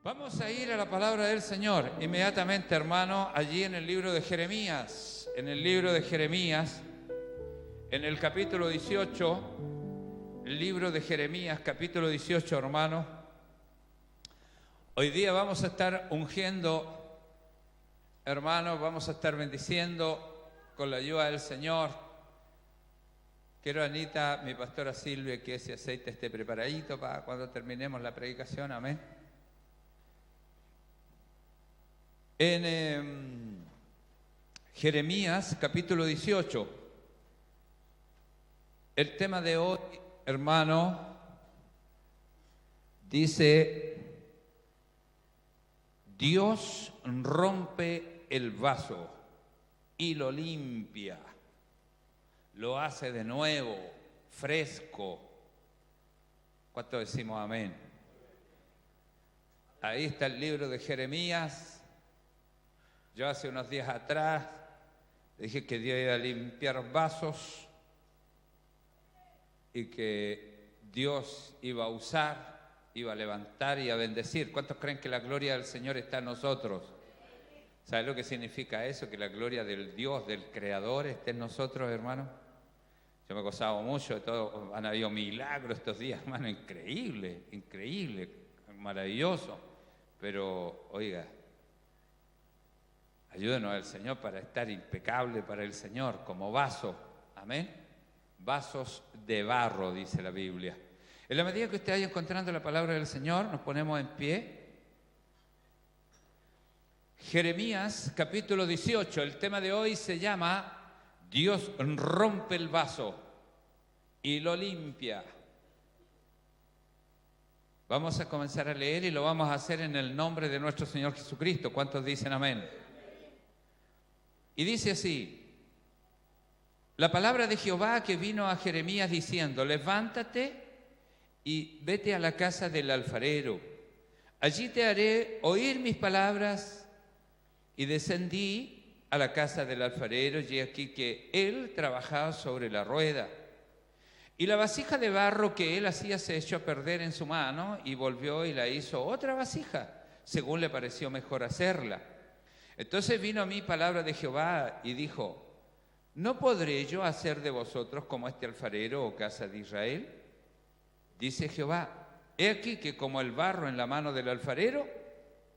Vamos a ir a la palabra del Señor inmediatamente, hermano, allí en el libro de Jeremías. En el libro de Jeremías, en el capítulo 18, el libro de Jeremías, capítulo 18, hermano. Hoy día vamos a estar ungiendo, hermanos, vamos a estar bendiciendo con la ayuda del Señor. Quiero, Anita, mi pastora Silvia, que ese aceite esté preparadito para cuando terminemos la predicación, amén. En Jeremías, capítulo 18, el tema de hoy, hermano, dice: Dios rompe el vaso y lo limpia, lo hace de nuevo, fresco. ¿Cuánto decimos amén? Ahí está el libro de Jeremías. Yo hace unos días atrás dije que Dios iba a limpiar vasos y que Dios iba a usar, iba a levantar y a bendecir. ¿Cuántos creen que la gloria del Señor está en nosotros? ¿Saben lo que significa eso? Que la gloria del Dios, del Creador, esté en nosotros, hermano. Yo me he gozado mucho de todo. Han habido milagros estos días, hermano, increíble, increíble, maravilloso. Pero, oiga, ayúdenos al Señor para estar impecable para el Señor, como vaso, amén. Vasos de barro, dice la Biblia. En la medida que usted vaya encontrando la palabra del Señor, nos ponemos en pie. Jeremías, capítulo 18, el tema de hoy se llama Dios rompe el vaso y lo limpia. Vamos a comenzar a leer y lo vamos a hacer en el nombre de nuestro Señor Jesucristo. ¿Cuántos dicen amén? Y dice así: la palabra de Jehová que vino a Jeremías diciendo: levántate y vete a la casa del alfarero. Allí te haré oír mis palabras. Y descendí a la casa del alfarero, y aquí que él trabajaba sobre la rueda. Y la vasija de barro que él hacía se echó a perder en su mano, y volvió y la hizo otra vasija, según le pareció mejor hacerla. Entonces vino a mí palabra de Jehová y dijo: ¿no podré yo hacer de vosotros como este alfarero, oh casa de Israel? Dice Jehová: he aquí que como el barro en la mano del alfarero,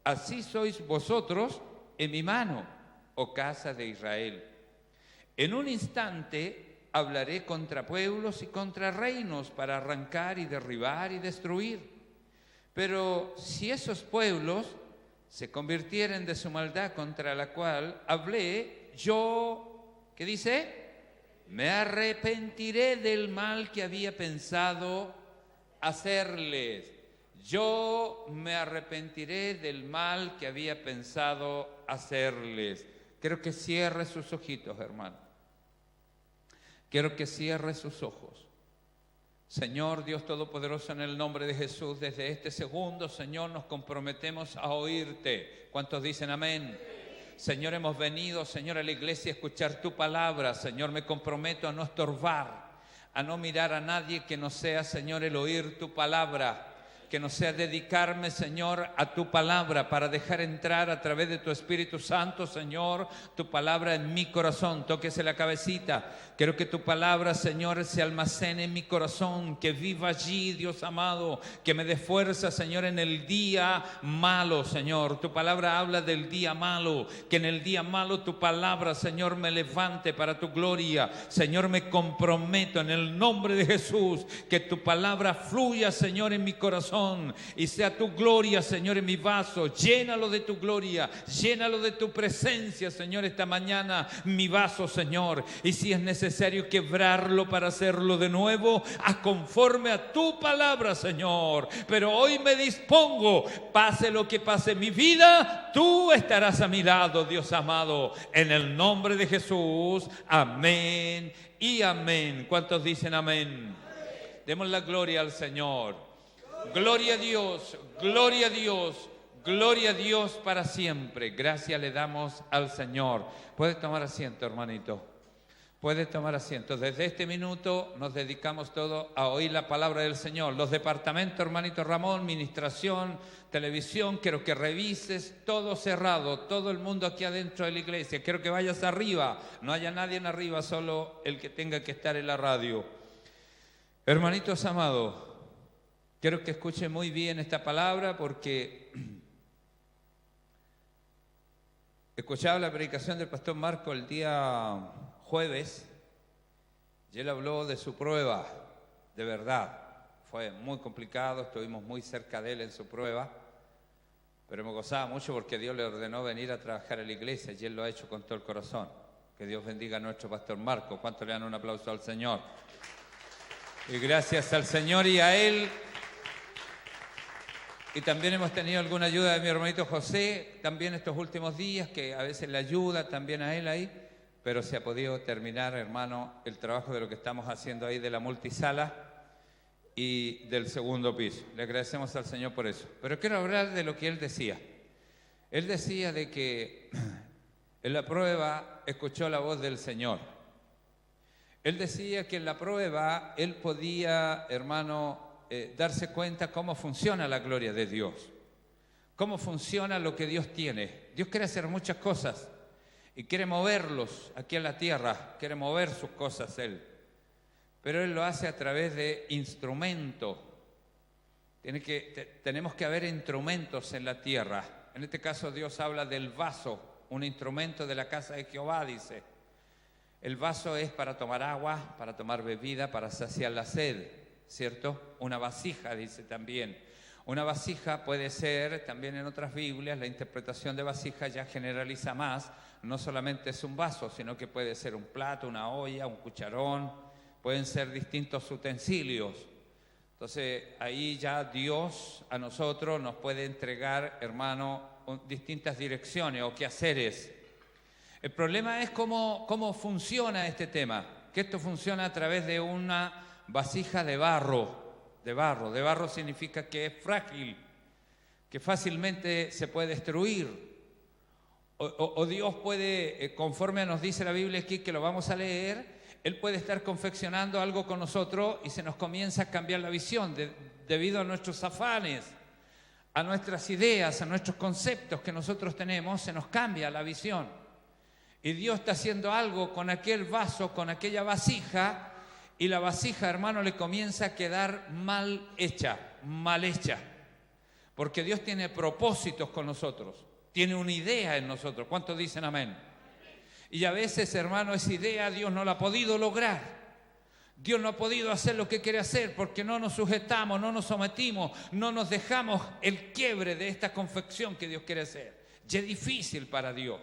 así sois vosotros en mi mano, oh casa de Israel. En un instante hablaré contra pueblos y contra reinos para arrancar y derribar y destruir. Pero si esos pueblos se convirtieren de su maldad contra la cual hablé, yo, ¿qué dice? Me arrepentiré del mal que había pensado hacerles. Yo me arrepentiré del mal que había pensado hacerles. Quiero que cierre sus ojitos, hermano. Quiero que cierre sus ojos. Señor Dios Todopoderoso, en el nombre de Jesús, desde este segundo, Señor, nos comprometemos a oírte. ¿Cuántos dicen amén? Señor, hemos venido, Señor, a la iglesia a escuchar tu palabra. Señor, me comprometo a no estorbar, a no mirar a nadie que no sea, Señor, el oír tu palabra. Que no sea dedicarme, Señor, a tu palabra para dejar entrar a través de tu Espíritu Santo, Señor, tu palabra en mi corazón. Tóquese la cabecita. Quiero que tu palabra, Señor, se almacene en mi corazón, que viva allí, Dios amado, que me dé fuerza, Señor, en el día malo, Señor. Tu palabra habla del día malo, que en el día malo tu palabra, Señor, me levante para tu gloria. Señor, me comprometo en el nombre de Jesús, que tu palabra fluya, Señor, en mi corazón. Y sea tu gloria, Señor, en mi vaso. Llénalo de tu gloria, llénalo de tu presencia, Señor, esta mañana mi vaso, Señor. Y si es necesario quebrarlo para hacerlo de nuevo, a conforme a tu palabra, Señor. Pero hoy me dispongo, pase lo que pase en mi vida, tú estarás a mi lado, Dios amado. En el nombre de Jesús, amén y amén. ¿Cuántos dicen amén? Demos la gloria al Señor. Gloria a Dios, gloria a Dios, gloria a Dios para siempre. Gracias le damos al Señor. Puede tomar asiento, hermanito. Puede tomar asiento. Desde este minuto nos dedicamos todos a oír la palabra del Señor. Los departamentos, hermanito Ramón, administración, televisión, quiero que revises, todo cerrado, todo el mundo aquí adentro de la iglesia. Quiero que vayas arriba, no haya nadie en arriba, solo el que tenga que estar en la radio. Hermanitos amados, quiero que escuchen muy bien esta palabra porque escuchaba la predicación del pastor Marco el día jueves y él habló de su prueba, de verdad. Fue muy complicado, estuvimos muy cerca de él en su prueba, pero me gozaba mucho porque Dios le ordenó venir a trabajar a la iglesia y él lo ha hecho con todo el corazón. Que Dios bendiga a nuestro pastor Marco. ¿Cuánto le dan un aplauso al Señor? Y gracias al Señor y a él. Y también hemos tenido alguna ayuda de mi hermanito José, también estos últimos días, que a veces le ayuda también a él ahí. Pero se ha podido terminar, hermano, el trabajo de lo que estamos haciendo ahí de la multisala y del segundo piso. Le agradecemos al Señor por eso. Pero quiero hablar de lo que él decía. Él decía de que en la prueba escuchó la voz del Señor. Él decía que en la prueba él podía, hermano, darse cuenta cómo funciona la gloria de Dios. Cómo funciona lo que Dios tiene. Dios quiere hacer muchas cosas. Y quiere moverlos aquí en la tierra, quiere mover sus cosas Él. Pero Él lo hace a través de instrumentos. Tenemos que haber instrumentos en la tierra. En este caso Dios habla del vaso, un instrumento de la casa de Jehová, dice. El vaso es para tomar agua, para tomar bebida, para saciar la sed, ¿cierto? Una vasija, dice también. Una vasija puede ser, también en otras Biblias, la interpretación de vasija ya generaliza más. No solamente es un vaso, sino que puede ser un plato, una olla, un cucharón, pueden ser distintos utensilios. Entonces, ahí ya Dios a nosotros nos puede entregar, hermano, distintas direcciones o quehaceres. El problema es cómo funciona este tema, que esto funciona a través de una vasija de barro. De barro significa que es frágil, que fácilmente se puede destruir. O Dios puede, conforme nos dice la Biblia aquí, que lo vamos a leer, Él puede estar confeccionando algo con nosotros y se nos comienza a cambiar la visión debido a nuestros afanes, a nuestras ideas, a nuestros conceptos que nosotros tenemos, se nos cambia la visión. Y Dios está haciendo algo con aquel vaso, con aquella vasija, y la vasija, hermano, le comienza a quedar mal hecha, porque Dios tiene propósitos con nosotros. Tiene una idea en nosotros. ¿Cuántos dicen amén? Y a veces, hermano, esa idea Dios no la ha podido lograr. Dios no ha podido hacer lo que quiere hacer porque no nos sujetamos, no nos sometimos, no nos dejamos el quiebre de esta confección que Dios quiere hacer. Y es difícil para Dios.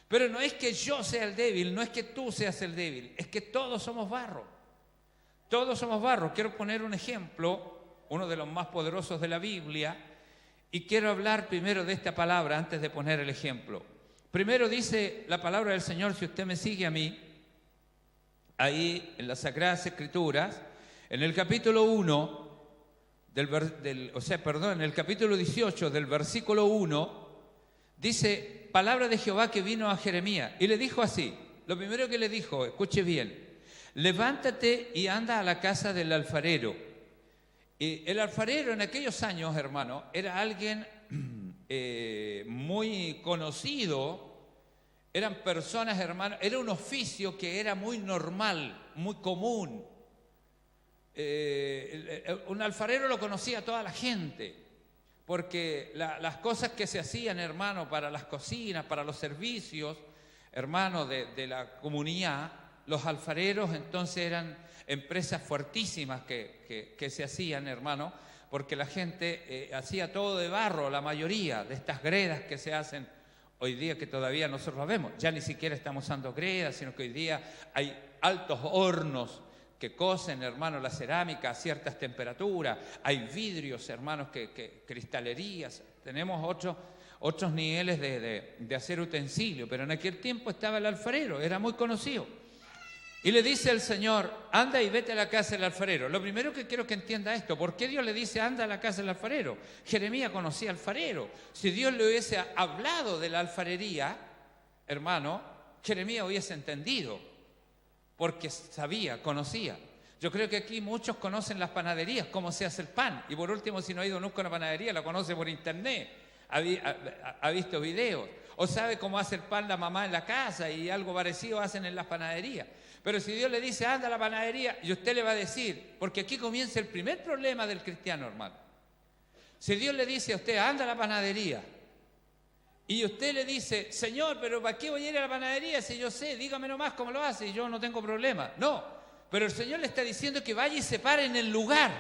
Pero no es que yo sea el débil, no es que tú seas el débil, es que todos somos barro. Todos somos barro. Quiero poner un ejemplo, uno de los más poderosos de la Biblia. Y quiero hablar primero de esta palabra antes de poner el ejemplo. Primero dice la palabra del Señor, si usted me sigue a mí, ahí en las Sagradas Escrituras, en el capítulo 1, en el capítulo 18 del versículo 1, dice, palabra de Jehová que vino a Jeremías. Y le dijo así, lo primero que le dijo, escuche bien, levántate y anda a la casa del alfarero. Y el alfarero en aquellos años, hermano, era alguien muy conocido. Eran personas, hermano, era un oficio que era muy normal, muy común. Un alfarero lo conocía toda la gente, porque las cosas que se hacían, hermano, para las cocinas, para los servicios, hermano, de la comunidad, los alfareros entonces eran empresas fuertísimas que se hacían, hermano, porque la gente hacía todo de barro, la mayoría de estas gredas que se hacen hoy día, que todavía nosotros lo vemos. Ya ni siquiera estamos usando gredas, sino que hoy día hay altos hornos que cocen, hermano, la cerámica a ciertas temperaturas. Hay vidrios, hermanos, que cristalerías. Tenemos otros niveles de hacer utensilio, pero en aquel tiempo estaba el alfarero, era muy conocido. Y le dice el Señor, anda y vete a la casa del alfarero. Lo primero que quiero que entienda esto, ¿por qué Dios le dice anda a la casa del alfarero? Jeremías conocía alfarero. Si Dios le hubiese hablado de la alfarería, hermano, Jeremías hubiese entendido. porque sabía, conocía. Yo creo que aquí muchos conocen las panaderías, cómo se hace el pan. Y por último, si no ha ido nunca a una panadería, la conoce por internet, ha visto videos. O sabe cómo hace el pan la mamá en la casa y algo parecido hacen en las panaderías. Pero si Dios le dice, anda a la panadería, y usted le va a decir, porque aquí comienza el primer problema del cristiano, hermano. Si Dios le dice a usted, anda a la panadería, y usted le dice, Señor, pero ¿para qué voy a ir a la panadería si yo sé? Dígame nomás cómo lo hace y yo no tengo problema. No, pero el Señor le está diciendo que vaya y se pare en el lugar.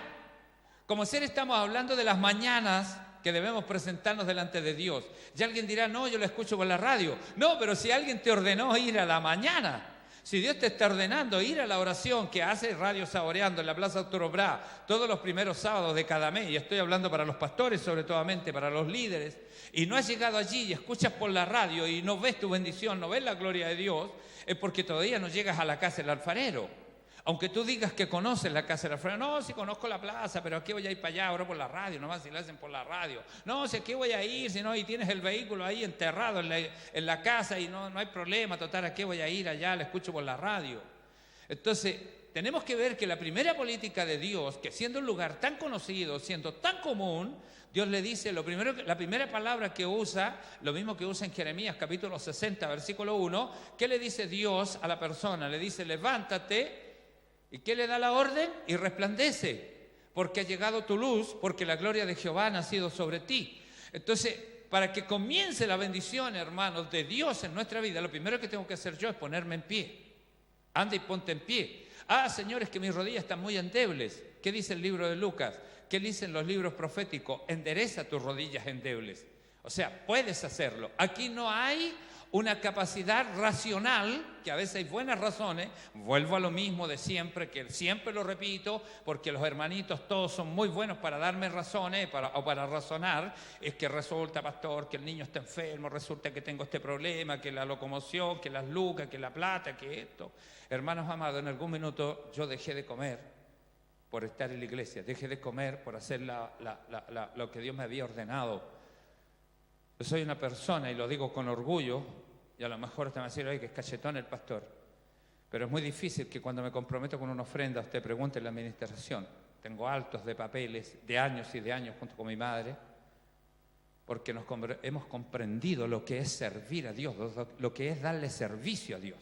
Como si estamos hablando de las mañanas que debemos presentarnos delante de Dios. Y alguien dirá, no, yo lo escucho por la radio. No, pero si alguien te ordenó ir a la mañana, si Dios te está ordenando ir a la oración que hace Radio Saboreando en la Plaza Arturo Prat todos los primeros sábados de cada mes, y estoy hablando para los pastores, sobre todo para los líderes, y no has llegado allí y escuchas por la radio y no ves tu bendición, no ves la gloria de Dios, es porque todavía no llegas a la casa del alfarero. Aunque tú digas que conoces la casa del alfarero, no, si conozco la plaza, pero aquí voy a ir para allá, ahora por la radio, nomás si lo hacen por la radio. No, si aquí voy a ir, si no, y tienes el vehículo ahí enterrado en la casa y no hay problema, total, ¿a qué voy a ir allá? La escucho por la radio. Entonces, tenemos que ver que la primera política de Dios, que siendo un lugar tan conocido, siendo tan común, Dios le dice, la primera palabra que usa, lo mismo que usa en Jeremías capítulo 60, versículo 1, ¿qué le dice Dios a la persona? Le dice, levántate. ¿Y qué le da la orden? Y resplandece, porque ha llegado tu luz, porque la gloria de Jehová ha nacido sobre ti. Entonces, para que comience la bendición, hermanos, de Dios en nuestra vida, lo primero que tengo que hacer yo es ponerme en pie. Anda y ponte en pie. Ah, señores, que mis rodillas están muy endebles. ¿Qué dice el libro de Lucas? ¿Qué dicen los libros proféticos? Endereza tus rodillas endebles. O sea, puedes hacerlo. Aquí no hay una capacidad racional, que a veces hay buenas razones, vuelvo a lo mismo de siempre, que siempre lo repito, porque los hermanitos todos son muy buenos para darme razones o para razonar, es que resulta, pastor, que el niño está enfermo, resulta que tengo este problema, que la locomoción, que las lucas, que la plata, que esto. Hermanos amados, en algún minuto yo dejé de comer por estar en la iglesia, dejé de comer por hacer lo que Dios me había ordenado. Yo soy una persona, y lo digo con orgullo, y a lo mejor usted me va a decir, oye, que es cachetón el pastor, pero es muy difícil que cuando me comprometo con una ofrenda usted pregunte en la administración. Tengo altos de papeles de años y de años junto con mi madre, porque hemos comprendido lo que es servir a Dios, lo que es darle servicio a Dios.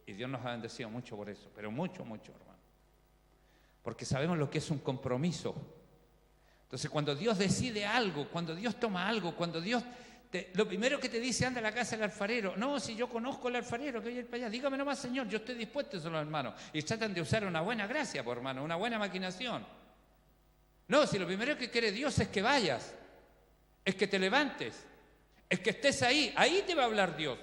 Y Dios nos ha bendecido mucho por eso, pero mucho, mucho, hermano. Porque sabemos lo que es un compromiso. Entonces, cuando Dios decide algo, cuando Dios toma algo, cuando Dios, lo primero que te dice, anda a la casa del alfarero. No, si yo conozco al alfarero, que voy a ir para allá. Dígame nomás, Señor, yo estoy dispuesto a eso, hermanos. Y tratan de usar una buena gracia, por hermano, una buena maquinación. No, si lo primero que quiere Dios es que vayas, es que te levantes, es que estés ahí te va a hablar Dios.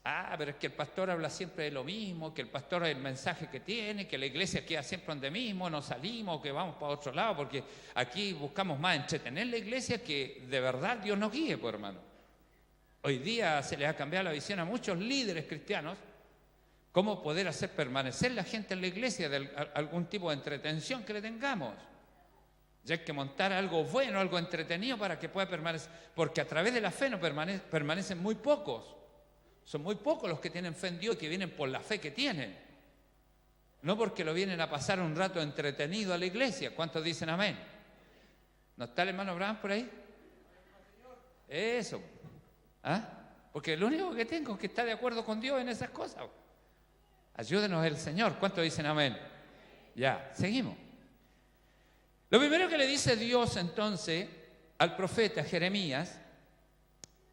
Ah, pero es que el pastor habla siempre de lo mismo, que el pastor es el mensaje que tiene, que la iglesia queda siempre donde mismo, no salimos, que vamos para otro lado, porque aquí buscamos más entretener la iglesia que de verdad Dios nos guíe, pues, hermano. Hoy día se les ha cambiado la visión a muchos líderes cristianos, cómo poder hacer permanecer la gente en la iglesia de algún tipo de entretención que le tengamos. Ya hay que montar algo bueno, algo entretenido para que pueda permanecer, porque a través de la fe no permanecen muy pocos. Son muy pocos los que tienen fe en Dios y que vienen por la fe que tienen. No porque lo vienen a pasar un rato entretenido a la iglesia. ¿Cuántos dicen amén? ¿No está el hermano Abraham por ahí? Eso. ¿Ah? Porque lo único que tengo es que está de acuerdo con Dios en esas cosas. Ayúdenos el Señor. ¿Cuántos dicen amén? Ya, seguimos. Lo primero que le dice Dios entonces al profeta Jeremías,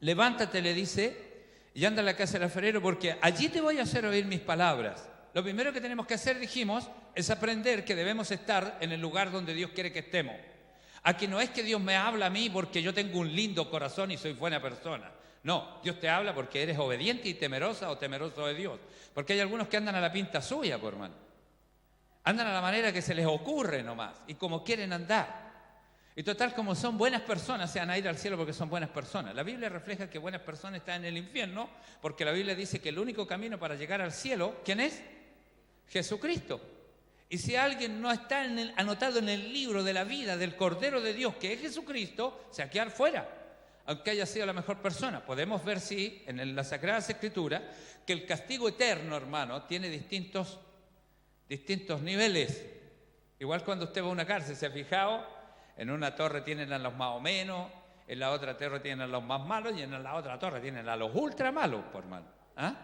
levántate, le dice, y anda a la casa del alfarero, porque allí te voy a hacer oír mis palabras. Lo primero que tenemos que hacer, dijimos, es aprender que debemos estar en el lugar donde Dios quiere que estemos. Aquí no es que Dios me habla a mí porque yo tengo un lindo corazón y soy buena persona. No, Dios te habla porque eres obediente y temerosa o temeroso de Dios. Porque hay algunos que andan a la pinta suya, por hermano. Andan a la manera que se les ocurre nomás y como quieren andar. Y total, como son buenas personas, se van a ir al cielo porque son buenas personas. La Biblia refleja que buenas personas están en el infierno, porque la Biblia dice que el único camino para llegar al cielo, ¿quién es? Jesucristo. Y si alguien no está anotado en el libro de la vida del Cordero de Dios, que es Jesucristo, se va a quedar fuera. aunque haya sido la mejor persona. Podemos ver, sí, en las Sagradas Escrituras, que el castigo eterno, hermano, tiene distintos niveles. Igual cuando usted va a una cárcel, ¿se ha fijado? En una torre tienen a los más o menos, en la otra torre tienen a los más malos y en la otra torre tienen a los ultra malos, por hermano. ¿Ah?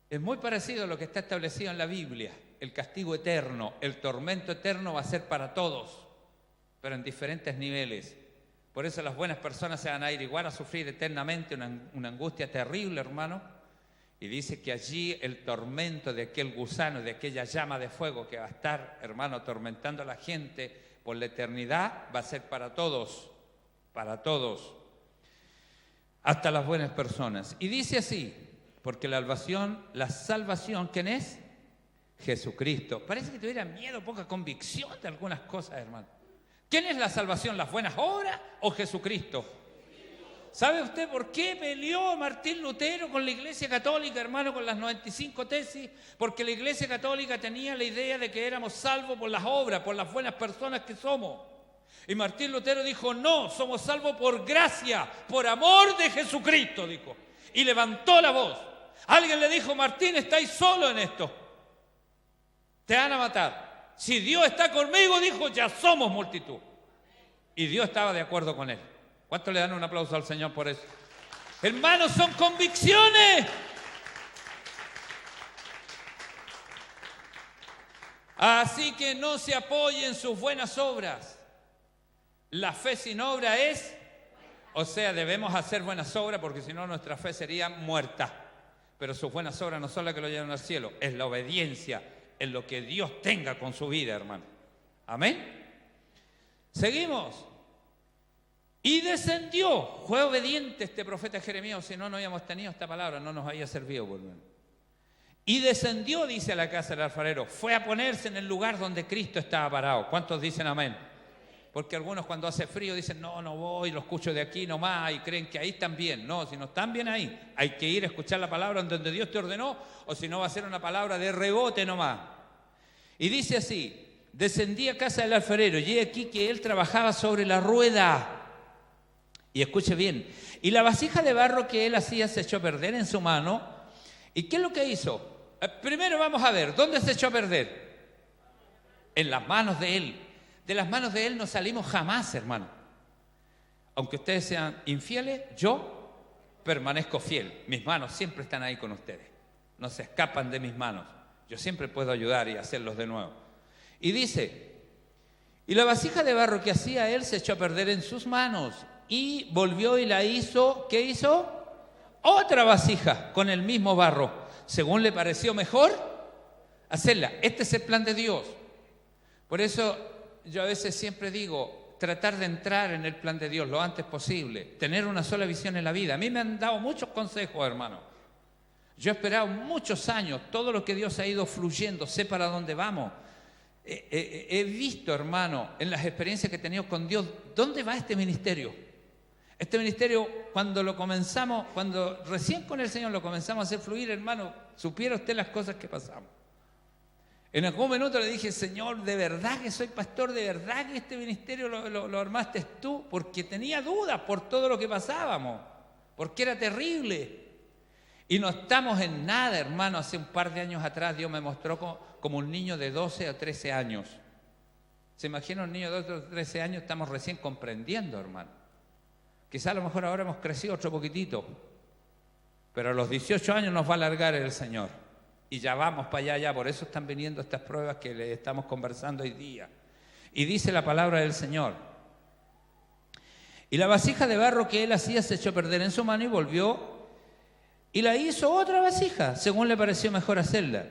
Es muy parecido a lo que está establecido en la Biblia. El castigo eterno, el tormento eterno va a ser para todos, pero en diferentes niveles. Por eso las buenas personas se van a ir igual a sufrir eternamente una angustia terrible, hermano. Y dice que allí el tormento de aquel gusano, de aquella llama de fuego que va a estar, hermano, atormentando a la gente por la eternidad, va a ser para todos, hasta las buenas personas. Y dice así, porque la salvación, ¿quién es? Jesucristo. Parece que tuviera miedo, poca convicción de algunas cosas, hermano. ¿Quién es la salvación? ¿Las buenas obras o Jesucristo? ¿Sabe usted por qué peleó Martín Lutero con la Iglesia Católica, hermano, con las 95 tesis? Porque la Iglesia Católica tenía la idea de que éramos salvos por las obras, por las buenas personas que somos. Y Martín Lutero dijo, no, somos salvos por gracia, por amor de Jesucristo, dijo. Y levantó la voz. Alguien le dijo, Martín, estáis solo en esto. Te van a matar. Si Dios está conmigo, dijo, ya somos multitud. Y Dios estaba de acuerdo con él. ¿Cuánto le dan un aplauso al Señor por eso? Hermanos, son convicciones. Así que no se apoyen en sus buenas obras. La fe sin obra es, o sea, debemos hacer buenas obras porque si no nuestra fe sería muerta. Pero sus buenas obras no son las que lo llevan al cielo, es la obediencia en lo que Dios tenga con su vida, hermano. Amén. Seguimos. Y descendió, fue obediente este profeta Jeremías, si no, no habíamos tenido esta palabra, no nos había servido por menos. Y descendió, dice, a la casa del alfarero, fue a ponerse en el lugar donde Cristo estaba parado. ¿Cuántos dicen amén? Porque algunos cuando hace frío dicen, no voy, lo escucho de aquí nomás, y creen que ahí están bien. No, si no están bien ahí, hay que ir a escuchar la palabra en donde Dios te ordenó, o si no va a ser una palabra de rebote nomás. Y dice así, descendí a casa del alfarero, y he aquí que él trabajaba sobre la rueda. Y escuche bien, y la vasija de barro que él hacía se echó a perder en su mano. ¿Y qué es lo que hizo? Primero vamos a ver, ¿dónde se echó a perder? En las manos de él. De las manos de él no salimos jamás, hermano. Aunque ustedes sean infieles, yo permanezco fiel. Mis manos siempre están ahí con ustedes. No se escapan de mis manos. Yo siempre puedo ayudar y hacerlos de nuevo. Y dice, y la vasija de barro que hacía él se echó a perder en sus manos. Y volvió y la hizo, ¿qué hizo? Otra vasija con el mismo barro, según le pareció mejor hacerla. Este es el plan de Dios. Por eso yo a veces siempre digo, tratar de entrar en el plan de Dios lo antes posible, tener una sola visión en la vida. A mí me han dado muchos consejos, hermano. Yo he esperado muchos años, todo lo que Dios ha ido fluyendo, sé para dónde vamos. He visto, hermano, en las experiencias que he tenido con Dios, ¿dónde va este ministerio? Este ministerio, cuando recién con el Señor lo comenzamos a hacer fluir, hermano, supiera usted las cosas que pasamos. En algún minuto le dije, Señor, ¿de verdad que soy pastor? ¿De verdad que este ministerio lo armaste tú? Porque tenía dudas por todo lo que pasábamos, porque era terrible. Y no estamos en nada, hermano. Hace un par de años atrás Dios me mostró como un niño de 12 o 13 años. ¿Se imagina un niño de 12 o 13 años? Estamos recién comprendiendo, hermano. Quizá a lo mejor ahora hemos crecido otro poquitito, pero a los 18 años nos va a alargar el Señor. Y ya vamos para allá, por eso están viniendo estas pruebas que le estamos conversando hoy día. Y dice la palabra del Señor. Y la vasija de barro que él hacía se echó a perder en su mano y volvió y la hizo otra vasija, según le pareció mejor hacerla.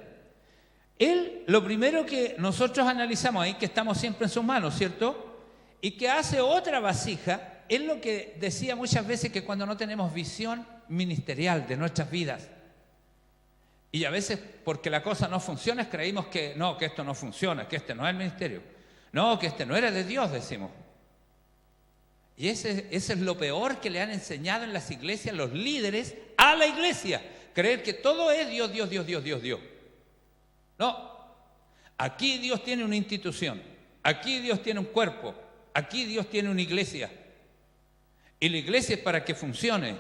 Él, lo primero que nosotros analizamos ahí, que estamos siempre en sus manos, ¿cierto? Y que hace otra vasija. Es lo que decía muchas veces, que cuando no tenemos visión ministerial de nuestras vidas, y a veces porque la cosa no funciona, creímos que no, que esto no funciona, que este no es el ministerio, no, que este no era de Dios, decimos. Y ese es lo peor que le han enseñado en las iglesias los líderes a la iglesia, creer que todo es Dios, Dios, Dios, Dios, Dios, Dios. No, aquí Dios tiene una institución, aquí Dios tiene un cuerpo, aquí Dios tiene una iglesia. Y la iglesia es para que funcione.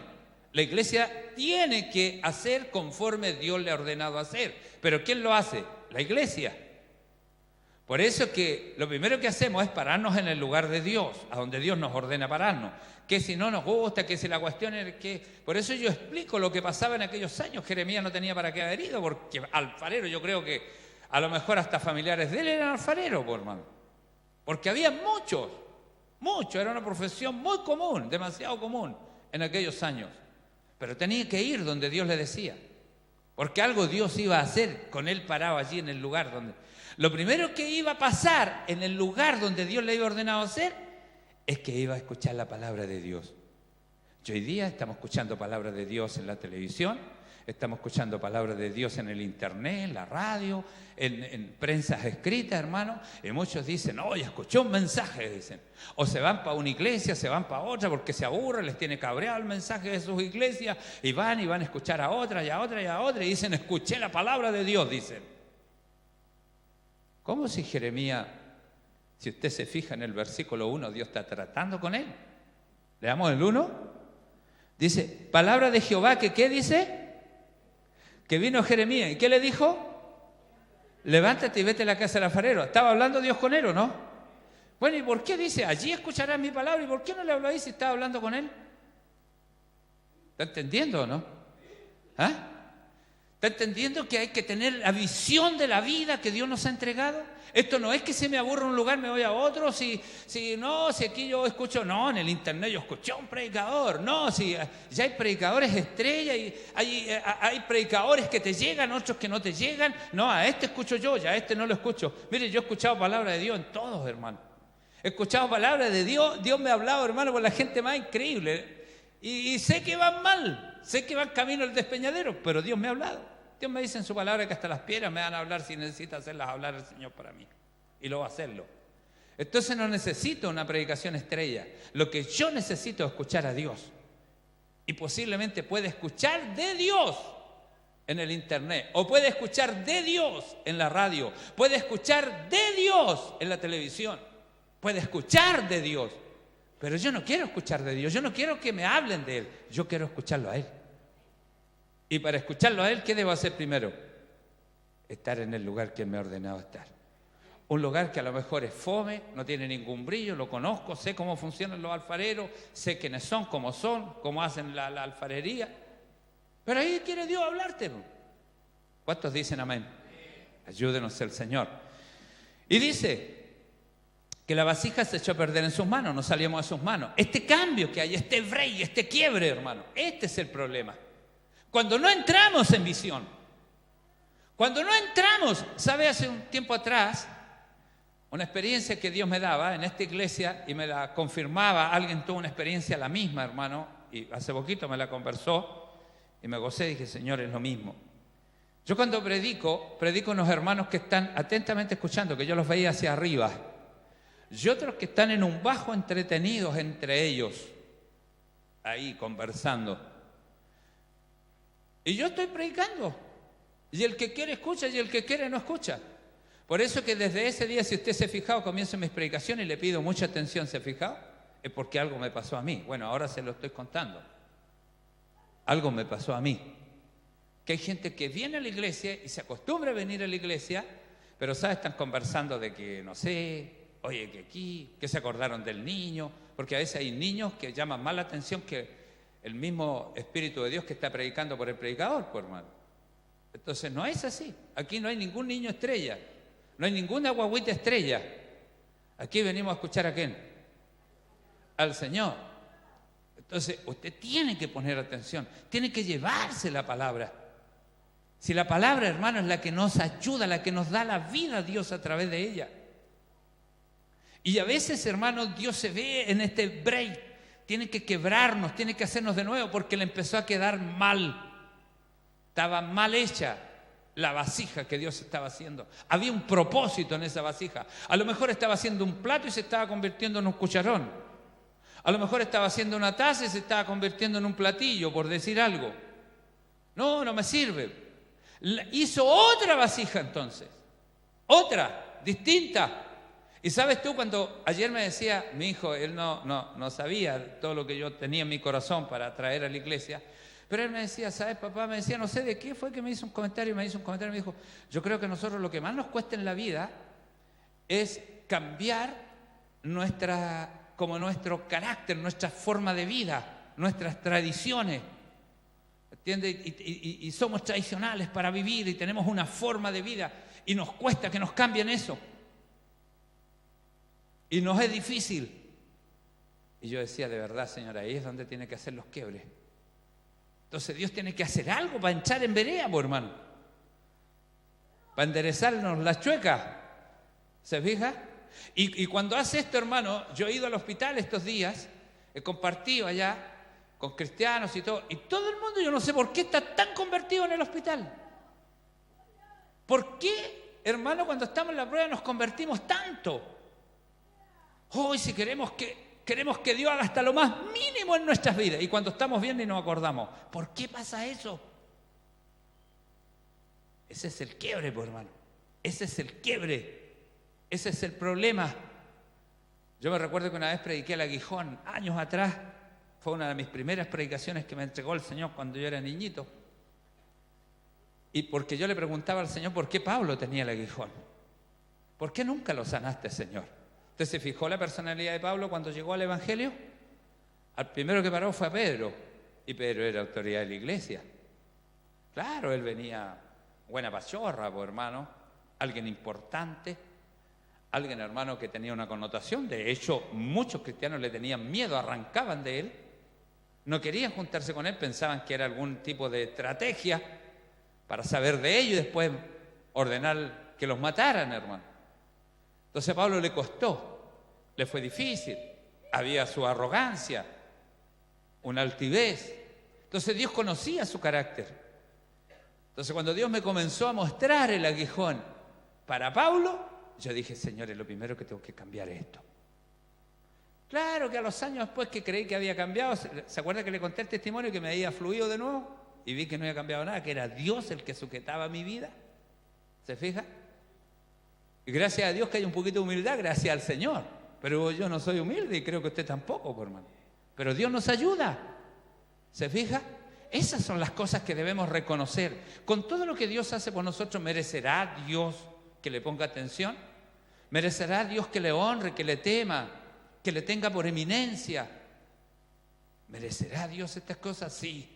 La iglesia tiene que hacer conforme Dios le ha ordenado hacer. ¿Pero quién lo hace? La iglesia. Por eso que lo primero que hacemos es pararnos en el lugar de Dios, a donde Dios nos ordena pararnos. Que si no nos gusta, que si la cuestión es que... Por eso yo explico lo que pasaba en aquellos años. Jeremías no tenía para qué haber ido, porque alfarero, yo creo que a lo mejor hasta familiares de él eran alfareros, por hermano. Porque había muchos, era una profesión muy común, demasiado común en aquellos años. Pero tenía que ir donde Dios le decía, porque algo Dios iba a hacer con él parado allí en el lugar donde... Lo primero que iba a pasar en el lugar donde Dios le iba ordenado hacer es que iba a escuchar la palabra de Dios. Y hoy día estamos escuchando palabra de Dios en la televisión, estamos escuchando palabra de Dios en el internet, en la radio, en prensas escritas, hermano, y muchos dicen, oye, escuché un mensaje, dicen. O se van para una iglesia, se van para otra porque se aburren, les tiene cabreado el mensaje de sus iglesias, y van a escuchar a otra, y a otra, y a otra, y dicen, escuché la palabra de Dios, dicen. ¿Cómo si Jeremías, si usted se fija en el versículo 1, Dios está tratando con él? Leamos el 1. Dice, palabra de Jehová, que ¿qué dice? Que vino Jeremías. ¿Y qué le dijo? Levántate y vete a la casa del alfarero. ¿Estaba hablando Dios con él o no? Bueno, ¿y por qué dice? Allí escucharás mi palabra. ¿Y por qué no le habló ahí si estaba hablando con él? ¿Está entendiendo o no? ¿Ah? ¿Está entendiendo que hay que tener la visión de la vida que Dios nos ha entregado? Esto no es que se me aburra un lugar, me voy a otro, si aquí yo escucho, no, en el internet yo escuché a un predicador, no, si ya hay predicadores estrella y hay predicadores que te llegan, otros que no te llegan, no, a este escucho yo, ya a este no lo escucho. Mire, yo he escuchado palabra de Dios en todos, hermano. He escuchado palabra de Dios, Dios me ha hablado, hermano, con la gente más increíble. Y sé que van mal, sé que van camino al despeñadero, pero Dios me ha hablado. Dios me dice en su palabra que hasta las piedras me van a hablar si necesita hacerlas hablar el Señor para mí. Y lo va a hacerlo. Entonces no necesito una predicación estrella. Lo que yo necesito es escuchar a Dios. Y posiblemente puede escuchar de Dios en el internet. O puede escuchar de Dios en la radio. Puede escuchar de Dios en la televisión. Puede escuchar de Dios. Pero yo no quiero escuchar de Dios. Yo no quiero que me hablen de Él. Yo quiero escucharlo a Él. Y para escucharlo a Él, ¿qué debo hacer primero? Estar en el lugar que me ha ordenado estar. Un lugar que a lo mejor es fome, no tiene ningún brillo, lo conozco, sé cómo funcionan los alfareros, sé quiénes son, cómo hacen la alfarería. Pero ahí quiere Dios hablarte. ¿Cuántos dicen amén? Ayúdenos el Señor. Y dice que la vasija se echó a perder en sus manos, no salíamos de sus manos. Este cambio que hay, este break, este quiebre, hermano, este es el problema. Cuando no entramos en visión, cuando no entramos, ¿sabe? Hace un tiempo atrás, una experiencia que Dios me daba en esta iglesia y me la confirmaba, alguien tuvo una experiencia la misma, hermano, y hace poquito me la conversó y me gocé y dije, Señor, es lo mismo. Yo cuando predico unos hermanos que están atentamente escuchando, que yo los veía hacia arriba, y otros que están en un bajo entretenidos entre ellos, ahí conversando. Y yo estoy predicando. Y el que quiere escucha y el que quiere no escucha. Por eso que desde ese día, si usted se ha fijado, comienzo mis predicaciones y le pido mucha atención, ¿se ha fijado? Es porque algo me pasó a mí. Bueno, ahora se lo estoy contando. Algo me pasó a mí. Que hay gente que viene a la iglesia y se acostumbra a venir a la iglesia, pero ¿sabes? Están conversando de que, no sé, oye, que aquí, que se acordaron del niño, porque a veces hay niños que llaman más la atención que el mismo Espíritu de Dios que está predicando por el predicador, pues, hermano. Entonces no es así. Aquí no hay ningún niño estrella, no hay ninguna guagüita estrella. Aquí venimos a escuchar a quién, al Señor. Entonces usted tiene que poner atención, tiene que llevarse la palabra. Si la palabra, hermano, es la que nos ayuda, la que nos da la vida a Dios a través de ella. Y a veces, hermano, Dios se ve en este break. Tiene que quebrarnos, tiene que hacernos de nuevo porque le empezó a quedar mal. Estaba mal hecha la vasija que Dios estaba haciendo. Había un propósito en esa vasija. A lo mejor estaba haciendo un plato y se estaba convirtiendo en un cucharón. A lo mejor estaba haciendo una taza y se estaba convirtiendo en un platillo, por decir algo. No, no me sirve. Hizo otra vasija entonces. Otra, distinta. Y sabes tú, cuando ayer me decía mi hijo, él no sabía todo lo que yo tenía en mi corazón para traer a la iglesia, pero él me decía, ¿sabes, papá? Me decía, no sé de qué fue que me hizo un comentario, me dijo, yo creo que a nosotros lo que más nos cuesta en la vida es cambiar nuestro carácter, nuestra forma de vida, nuestras tradiciones. ¿Entiendes? Y somos tradicionales para vivir y tenemos una forma de vida y nos cuesta que nos cambien eso. Y nos es difícil. Y yo decía, de verdad, señora, ahí es donde tiene que hacer los quiebres. Entonces Dios tiene que hacer algo para echar en vereda, hermano. Para enderezarnos las chuecas. ¿Se fija? Y cuando hace esto, hermano, yo he ido al hospital estos días, he compartido allá con cristianos y todo el mundo, yo no sé por qué está tan convertido en el hospital. ¿Por qué, hermano, cuando estamos en la prueba nos convertimos tanto? Hoy si queremos que Dios haga hasta lo más mínimo en nuestras vidas y cuando estamos bien ni nos acordamos. ¿Por qué pasa eso? Ese es el quiebre, pues, hermano. Ese es el quiebre. Ese es el problema. Yo me recuerdo que una vez prediqué el aguijón, años atrás. Fue una de mis primeras predicaciones que me entregó el Señor cuando yo era niñito. Y porque yo le preguntaba al Señor por qué Pablo tenía el aguijón. ¿Por qué nunca lo sanaste, Señor? ¿Usted se fijó la personalidad de Pablo cuando llegó al Evangelio? Al primero que paró fue a Pedro. Y Pedro era autoridad de la iglesia. Claro, él venía buena pachorra, pues, hermano. Alguien importante. Alguien, hermano, que tenía una connotación. De hecho, muchos cristianos le tenían miedo, arrancaban de él. No querían juntarse con él, pensaban que era algún tipo de estrategia para saber de ello y después ordenar que los mataran, hermano. Entonces a Pablo le costó, le fue difícil, había su arrogancia, una altivez. Entonces Dios conocía su carácter. Entonces cuando Dios me comenzó a mostrar el aguijón para Pablo, yo dije, Señor, es lo primero que tengo que cambiar esto. Claro que a los años después que creí que había cambiado, ¿se acuerda que le conté el testimonio que me había fluido de nuevo? Y vi que no había cambiado nada, que era Dios el que sujetaba mi vida. ¿Se fija? Y gracias a Dios que hay un poquito de humildad, gracias al Señor. Pero yo no soy humilde y creo que usted tampoco, hermano. Pero Dios nos ayuda. ¿Se fija? Esas son las cosas que debemos reconocer. Con todo lo que Dios hace por nosotros, ¿merecerá Dios que le ponga atención? ¿Merecerá Dios que le honre, que le tema, que le tenga por eminencia? ¿Merecerá Dios estas cosas? Sí.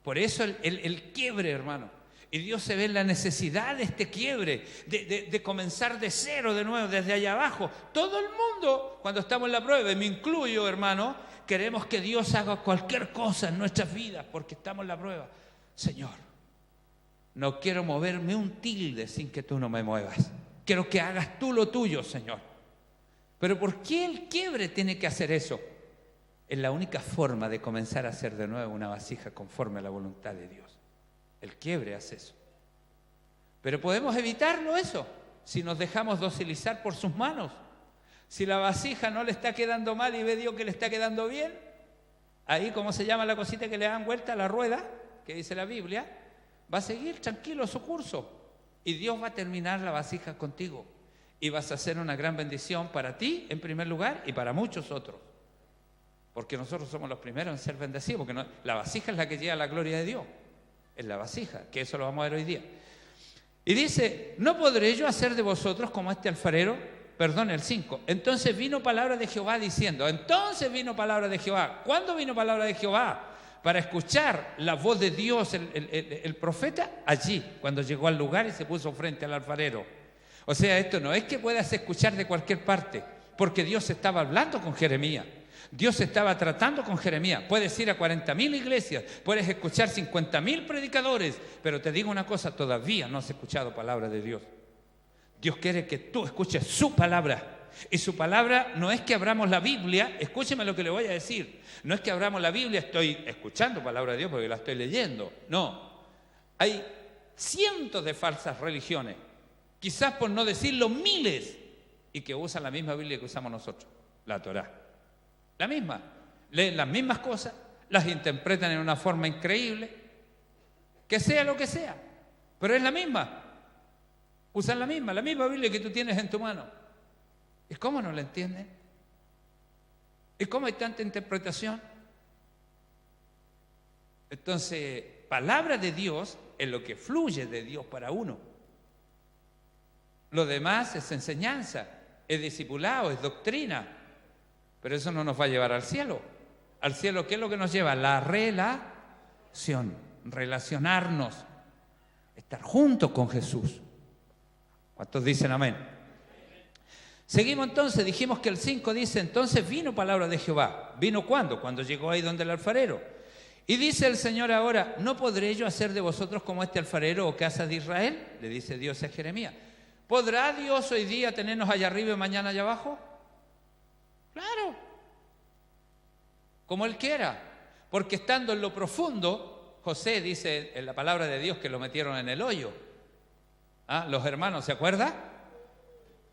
Por eso el quiebre, hermano. Y Dios se ve en la necesidad de este quiebre, de comenzar de cero de nuevo, desde allá abajo. Todo el mundo, cuando estamos en la prueba, y me incluyo, hermano, queremos que Dios haga cualquier cosa en nuestras vidas, porque estamos en la prueba. Señor, no quiero moverme un tilde sin que tú no me muevas. Quiero que hagas tú lo tuyo, Señor. Pero ¿por qué el quiebre tiene que hacer eso? Es la única forma de comenzar a hacer de nuevo una vasija conforme a la voluntad de Dios. El quiebre hace eso. Pero podemos evitarlo eso si nos dejamos docilizar por sus manos. Si la vasija no le está quedando mal y ve Dios que le está quedando bien, ahí, ¿cómo se llama la cosita que le dan vuelta a la rueda? Que dice la Biblia, va a seguir tranquilo su curso. Y Dios va a terminar la vasija contigo. Y vas a hacer una gran bendición para ti, en primer lugar, y para muchos otros. Porque nosotros somos los primeros en ser bendecidos, porque no, la vasija es la que lleva la gloria de Dios. Es la vasija, que eso lo vamos a ver hoy día. Y dice, ¿no podré yo hacer de vosotros como este alfarero? Perdón, el 5. Entonces vino palabra de Jehová diciendo, ¿cuándo vino palabra de Jehová? Para escuchar la voz de Dios, el profeta, allí, cuando llegó al lugar y se puso frente al alfarero. O sea, esto no es que puedas escuchar de cualquier parte, porque Dios estaba hablando con Jeremías. Dios estaba tratando con Jeremías. Puedes ir a 40.000 iglesias, puedes escuchar 50.000 predicadores, pero te digo una cosa, todavía no has escuchado palabra de Dios. Dios quiere que tú escuches su palabra. Y su palabra no es que abramos la Biblia, escúcheme lo que le voy a decir. No es que abramos la Biblia, estoy escuchando palabra de Dios porque la estoy leyendo. No, hay cientos de falsas religiones, quizás por no decirlo miles, y que usan la misma Biblia que usamos nosotros, la Torá. La misma, leen las mismas cosas, las interpretan en una forma increíble, que sea lo que sea, pero es la misma. Usan la misma Biblia que tú tienes en tu mano. cómo no la entienden? ¿Y cómo hay tanta interpretación? Entonces, palabra de Dios es lo que fluye de Dios para uno. Lo demás es enseñanza, es discipulado, es doctrina. Pero eso no nos va a llevar al cielo. Al cielo, ¿qué es lo que nos lleva? La relación, relacionarnos, estar juntos con Jesús. ¿Cuántos dicen amén? Seguimos entonces, dijimos que el 5 dice, entonces vino palabra de Jehová. ¿Vino cuándo? Cuando llegó ahí donde el alfarero. Y dice el Señor ahora, ¿no podré yo hacer de vosotros como este alfarero o casa de Israel? Le dice Dios a Jeremías. ¿Podrá Dios hoy día tenernos allá arriba y mañana allá abajo? Claro, como Él quiera. Porque estando en lo profundo, José dice en la palabra de Dios que lo metieron en el hoyo. ¿Ah? Los hermanos, ¿se acuerdan?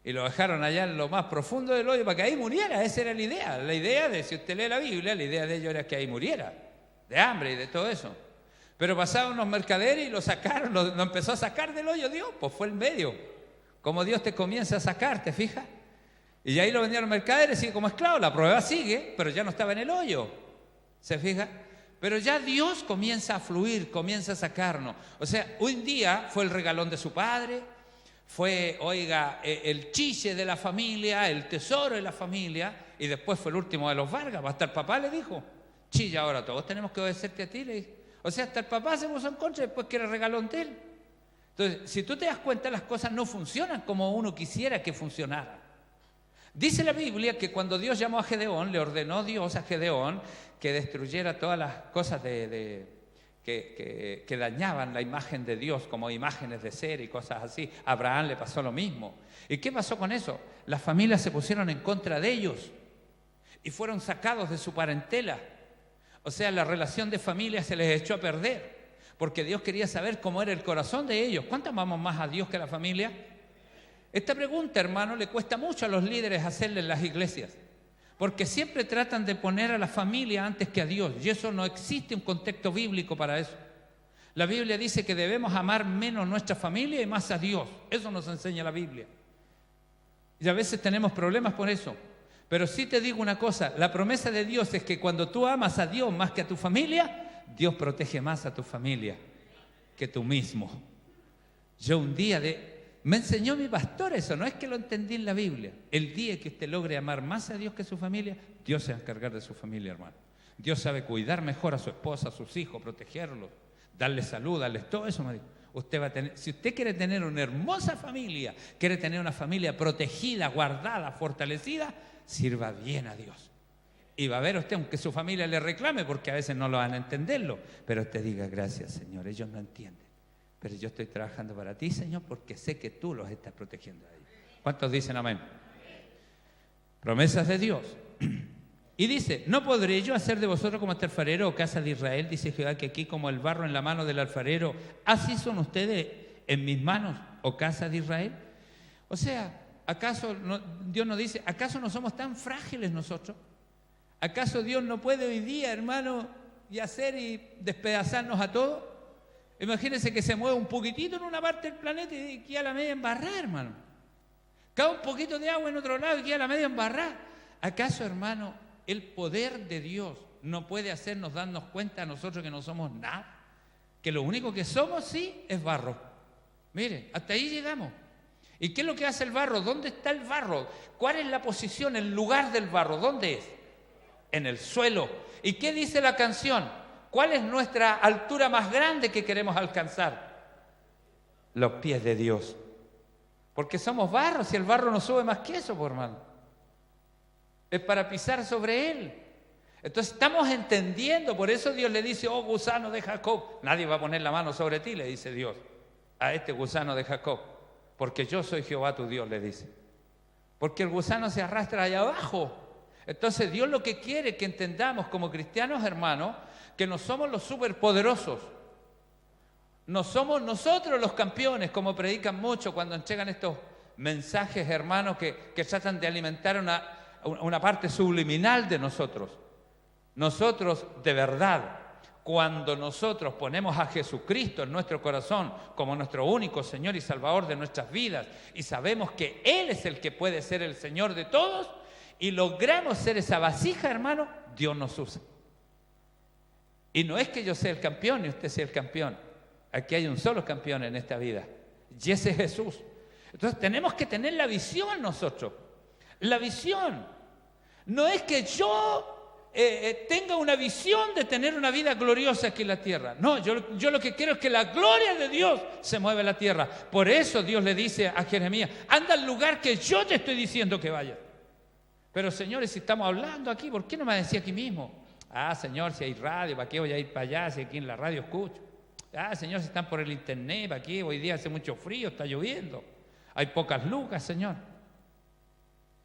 Y lo dejaron allá en lo más profundo del hoyo para que ahí muriera. Esa era la idea. La idea de, si usted lee la Biblia, la idea de ellos era que ahí muriera, de hambre y de todo eso. Pero pasaron unos mercaderes y lo sacaron, lo empezó a sacar del hoyo Dios, pues fue el medio. Como Dios te comienza a sacar, ¿te fijas? Y ahí lo vendieron mercaderes, sigue como esclavo, la prueba sigue, pero ya no estaba en el hoyo, ¿se fija? Pero ya Dios comienza a fluir, comienza a sacarnos. O sea, un día fue el regalón de su padre, fue, oiga, el chiche de la familia, el tesoro de la familia, y después fue el último de los Vargas. Hasta el papá le dijo, chilla, ahora todos tenemos que obedecerte a ti, le dijo. O sea, hasta el papá se puso en contra y después quiere regalón de él. Entonces, si tú te das cuenta, las cosas no funcionan como uno quisiera que funcionaran. Dice la Biblia que cuando Dios llamó a Gedeón, le ordenó Dios a Gedeón que destruyera todas las cosas que dañaban la imagen de Dios, como imágenes de ser y cosas así. A Abraham le pasó lo mismo. ¿Y qué pasó con eso? Las familias se pusieron en contra de ellos y fueron sacados de su parentela. O sea, la relación de familia se les echó a perder. Porque Dios quería saber cómo era el corazón de ellos. ¿Cuánto amamos más a Dios que a la familia? Esta pregunta, hermano, le cuesta mucho a los líderes hacerle en las iglesias. Porque siempre tratan de poner a la familia antes que a Dios. Y eso no existe un contexto bíblico para eso. La Biblia dice que debemos amar menos nuestra familia y más a Dios. Eso nos enseña la Biblia. Y a veces tenemos problemas por eso. Pero sí te digo una cosa, la promesa de Dios es que cuando tú amas a Dios más que a tu familia, Dios protege más a tu familia que tú mismo. Yo un día me enseñó mi pastor eso, no es que lo entendí en la Biblia. El día que usted logre amar más a Dios que a su familia, Dios se va a encargar de su familia, hermano. Dios sabe cuidar mejor a su esposa, a sus hijos, protegerlos, darles salud, darles todo eso, me dijo. Usted va a tener, si usted quiere tener una hermosa familia, quiere tener una familia protegida, guardada, fortalecida, sirva bien a Dios. Y va a ver usted, aunque su familia le reclame, porque a veces no lo van a entenderlo, pero usted diga, gracias, Señor, ellos no entienden. Pero yo estoy trabajando para ti, Señor, porque sé que tú los estás protegiendo a ellos. ¿Cuántos dicen amén? Promesas de Dios. Y dice, ¿no podré yo hacer de vosotros como este alfarero o casa de Israel? Dice Jehová, que aquí como el barro en la mano del alfarero, ¿así son ustedes en mis manos, o casa de Israel? O sea, ¿acaso Dios nos dice, acaso no somos tan frágiles nosotros? ¿Acaso Dios no puede hoy día, hermano, y hacer y despedazarnos a todos? Imagínense que se mueve un poquitito en una parte del planeta y queda la media embarrada, hermano. Cae un poquito de agua en otro lado y queda la media embarrada. ¿Acaso, hermano, el poder de Dios no puede hacernos darnos cuenta a nosotros que no somos nada? Que lo único que somos, sí, es barro. Mire, hasta ahí llegamos. ¿Y qué es lo que hace el barro? ¿Dónde está el barro? ¿Cuál es la posición, el lugar del barro? ¿Dónde es? En el suelo. ¿Y qué dice la canción? ¿Cuál es nuestra altura más grande que queremos alcanzar? Los pies de Dios. Porque somos barro, si el barro no sube más que eso, por hermano. Es para pisar sobre él. Entonces estamos entendiendo, por eso Dios le dice, oh gusano de Jacob, nadie va a poner la mano sobre ti, le dice Dios, a este gusano de Jacob, porque yo soy Jehová tu Dios, le dice. Porque el gusano se arrastra allá abajo. Entonces Dios lo que quiere que entendamos como cristianos, hermanos, que no somos los superpoderosos. No somos nosotros los campeones, como predican mucho cuando entregan estos mensajes, hermanos, que tratan de alimentar una parte subliminal de nosotros. Nosotros, de verdad, Cuando nosotros ponemos a Jesucristo en nuestro corazón como nuestro único Señor y Salvador de nuestras vidas y sabemos que Él es el que puede ser el Señor de todos y logramos ser esa vasija, hermano, Dios nos usa. Y no es que yo sea el campeón y usted sea el campeón. Aquí hay un solo campeón en esta vida y ese es Jesús. Entonces tenemos que tener la visión nosotros. La visión. No es que yo tenga una visión de tener una vida gloriosa aquí en la tierra. No, yo lo que quiero es que la gloria de Dios se mueva en la tierra. Por eso Dios le dice a Jeremías, anda al lugar que yo te estoy diciendo que vaya. Pero señores, si estamos hablando aquí, ¿por qué no me decía aquí mismo? Ah, Señor, si hay radio, ¿para qué voy a ir para allá si aquí en la radio escucho? Ah, Señor, si están por el internet, ¿para qué? Hoy día hace mucho frío, está lloviendo. Hay pocas lucas, Señor.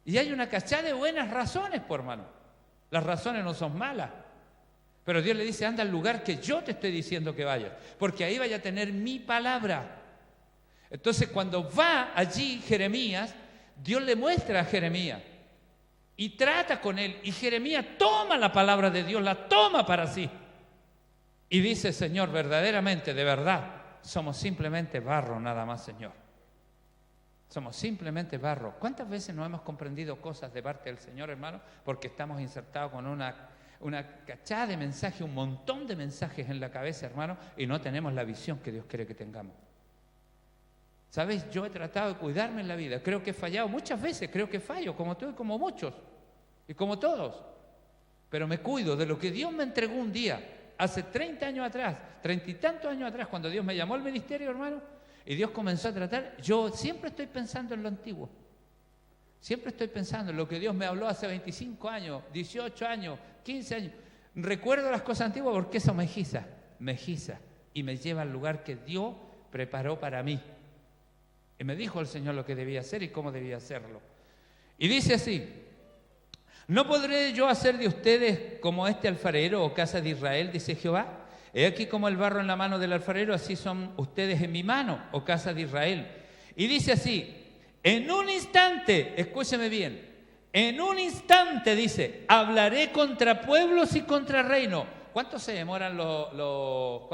Y hay una cachada de buenas razones, por hermano. Las razones no son malas. Pero Dios le dice, anda al lugar que yo te estoy diciendo que vayas. Porque ahí vaya a tener mi palabra. Entonces, cuando va allí Jeremías, Dios le muestra a Jeremías. Y trata con él. Y Jeremías toma la palabra de Dios, la toma para sí. Y dice, Señor, verdaderamente, de verdad, somos simplemente barro nada más, Señor. Somos simplemente barro. ¿Cuántas veces no hemos comprendido cosas de parte del Señor, hermano? Porque estamos insertados con una cachada de mensajes, un montón de mensajes en la cabeza, hermano, y no tenemos la visión que Dios quiere que tengamos. ¿Sabéis? Yo he tratado de cuidarme en la vida. Creo que he fallado muchas veces, creo que fallo, como tú y como muchos, y como todos. Pero me cuido de lo que Dios me entregó un día, hace 30 años atrás, 30 y tantos años atrás, cuando Dios me llamó al ministerio, hermano, y Dios comenzó a tratar. Yo siempre estoy pensando en lo antiguo. Siempre estoy pensando en lo que Dios me habló hace 25 años, 18 años, 15 años. Recuerdo las cosas antiguas porque eso me guisa y me lleva al lugar que Dios preparó para mí. Y me dijo el Señor lo que debía hacer y cómo debía hacerlo. Y dice así, ¿no podré yo hacer de ustedes como este alfarero o casa de Israel, dice Jehová? He aquí como el barro en la mano del alfarero, así son ustedes en mi mano, oh casa de Israel. Y dice así, en un instante, escúcheme bien, en un instante, dice, hablaré contra pueblos y contra reinos. ¿Cuánto se demoran los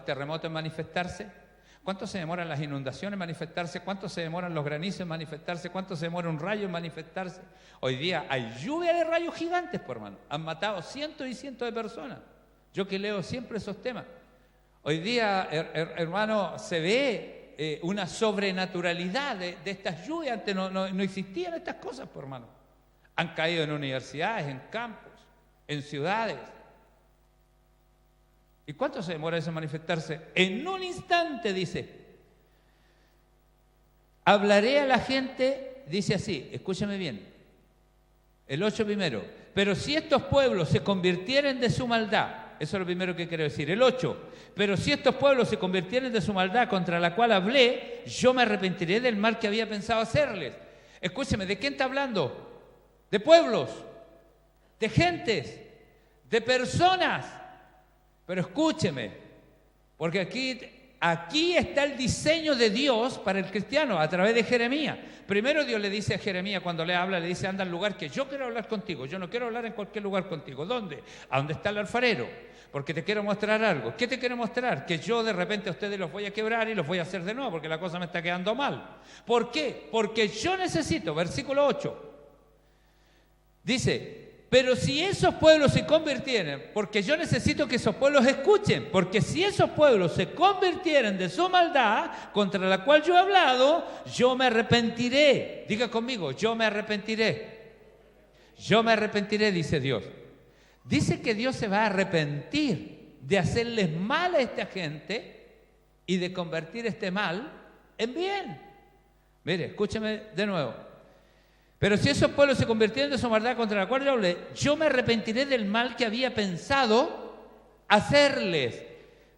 terremotos en manifestarse? ¿Cuánto se demoran las inundaciones en manifestarse? ¿Cuánto se demoran los granizos en manifestarse? ¿Cuánto se demora un rayo en manifestarse? Hoy día hay lluvia de rayos gigantes, por hermano. Han matado cientos y cientos de personas. Yo que leo siempre esos temas. Hoy día, hermano, se ve una sobrenaturalidad de estas lluvias. Antes no existían estas cosas, por hermano. Han caído en universidades, en campos, en ciudades. ¿Y cuánto se demora eso en manifestarse? En un instante, dice. Hablaré a la gente, dice así, escúchame bien. El 8 primero. Pero si estos pueblos se convirtieren de su maldad, eso es lo primero que quiero decir. El 8. Pero si estos pueblos se convirtieren de su maldad contra la cual hablé, yo me arrepentiré del mal que había pensado hacerles. Escúcheme, ¿de quién está hablando? De pueblos, de gentes, de personas. Pero escúcheme, porque aquí está el diseño de Dios para el cristiano a través de Jeremías. Primero Dios le dice a Jeremías cuando le habla, le dice, anda al lugar que yo quiero hablar contigo. Yo no quiero hablar en cualquier lugar contigo. ¿Dónde? A donde está el alfarero. Porque te quiero mostrar algo. ¿Qué te quiero mostrar? Que yo de repente a ustedes los voy a quebrar y los voy a hacer de nuevo porque la cosa me está quedando mal. ¿Por qué? Porque yo necesito, versículo 8, dice, pero si esos pueblos se convirtieren, porque yo necesito que esos pueblos escuchen, porque si esos pueblos se convirtieren de su maldad contra la cual yo he hablado, yo me arrepentiré. Diga conmigo, yo me arrepentiré. Yo me arrepentiré, dice Dios. Dice que Dios se va a arrepentir de hacerles mal a esta gente y de convertir este mal en bien. Mire, escúcheme de nuevo. Pero si esos pueblos se convirtieron de su maldad contra la cual yo hablé, yo me arrepentiré del mal que había pensado hacerles.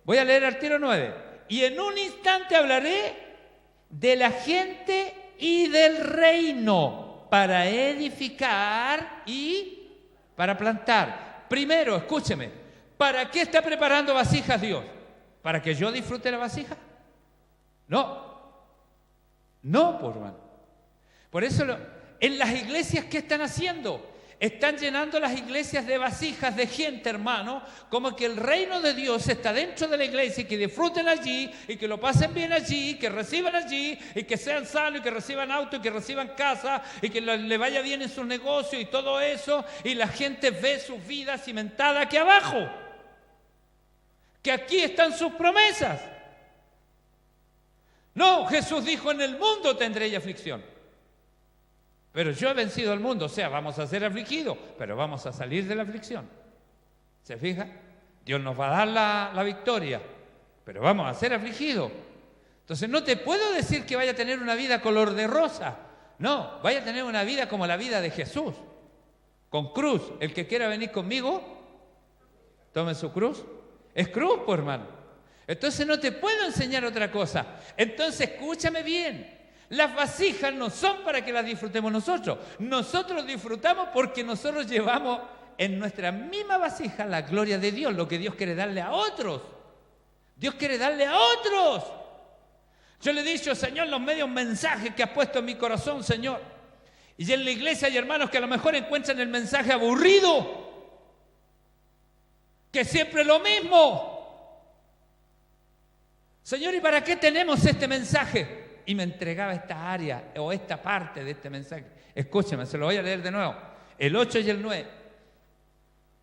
Voy a leer al tiro 9. Y en un instante hablaré de la gente y del reino para edificar y para plantar. Primero, escúcheme, ¿para qué está preparando vasijas Dios? ¿Para que yo disfrute la vasija? No, por hermano. Por eso en las iglesias, ¿qué están haciendo? Están llenando las iglesias de vasijas de gente, hermano, como que el reino de Dios está dentro de la iglesia y que disfruten allí y que lo pasen bien allí, y que reciban allí y que sean sanos y que reciban auto y que reciban casa y que le vaya bien en sus negocios y todo eso, y la gente ve sus vidas cimentadas aquí abajo, que aquí están sus promesas. No, Jesús dijo: en el mundo tendréis aflicción. Pero yo he vencido al mundo, o sea, vamos a ser afligidos, pero vamos a salir de la aflicción. ¿Se fija? Dios nos va a dar la victoria, pero vamos a ser afligidos. Entonces no te puedo decir que vaya a tener una vida color de rosa. No, vaya a tener una vida como la vida de Jesús, con cruz. El que quiera venir conmigo, tome su cruz. Es cruz, pues, hermano. Entonces no te puedo enseñar otra cosa. Entonces escúchame bien. Las vasijas no son para que las disfrutemos nosotros. Nosotros disfrutamos porque nosotros llevamos en nuestra misma vasija la gloria de Dios, lo que Dios quiere darle a otros. Dios quiere darle a otros. Yo le he dicho: Señor, los medios mensajes que has puesto en mi corazón, Señor. Y en la iglesia hay hermanos que a lo mejor encuentran el mensaje aburrido, que siempre es lo mismo. Señor, ¿y para qué tenemos este mensaje? Y me entregaba esta área o esta parte de este mensaje. Escúcheme, se lo voy a leer de nuevo. El 8 y el 9.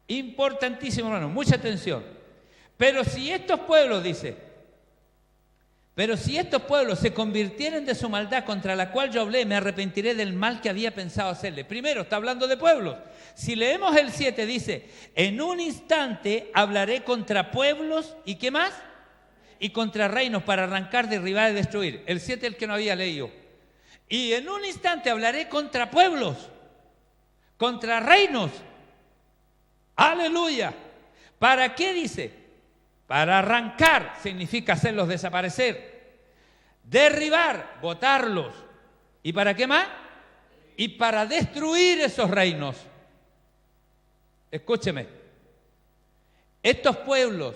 Importantísimo, hermano, mucha atención. Pero si estos pueblos, dice, pero si estos pueblos se convirtieren de su maldad contra la cual yo hablé, me arrepentiré del mal que había pensado hacerle. Primero, está hablando de pueblos. Si leemos el 7, dice: en un instante hablaré contra pueblos, ¿y qué más? Y contra reinos para arrancar, derribar y destruir. El 7 es el que no había leído. Y en un instante hablaré contra pueblos, contra reinos. ¡Aleluya! ¿Para qué dice? Para arrancar, significa hacerlos desaparecer. Derribar, botarlos. ¿Y para qué más? Y para destruir esos reinos. Escúcheme. Estos pueblos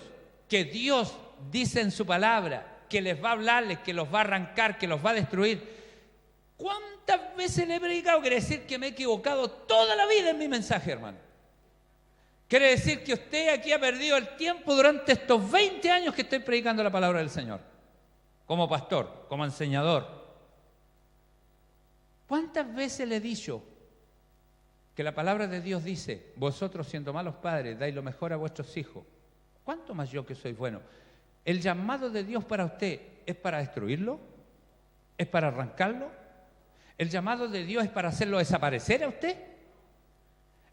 que Dios dice en su palabra que les va a hablarles, que los va a arrancar, que los va a destruir. ¿Cuántas veces le he predicado? Quiere decir que me he equivocado toda la vida en mi mensaje, hermano. Quiere decir que usted aquí ha perdido el tiempo durante estos 20 años que estoy predicando la palabra del Señor, como pastor, como enseñador. ¿Cuántas veces le he dicho que la palabra de Dios dice: vosotros, siendo malos padres, dais lo mejor a vuestros hijos? ¿Cuánto más yo, que soy bueno? ¿El llamado de Dios para usted es para destruirlo? ¿Es para arrancarlo? ¿El llamado de Dios es para hacerlo desaparecer a usted?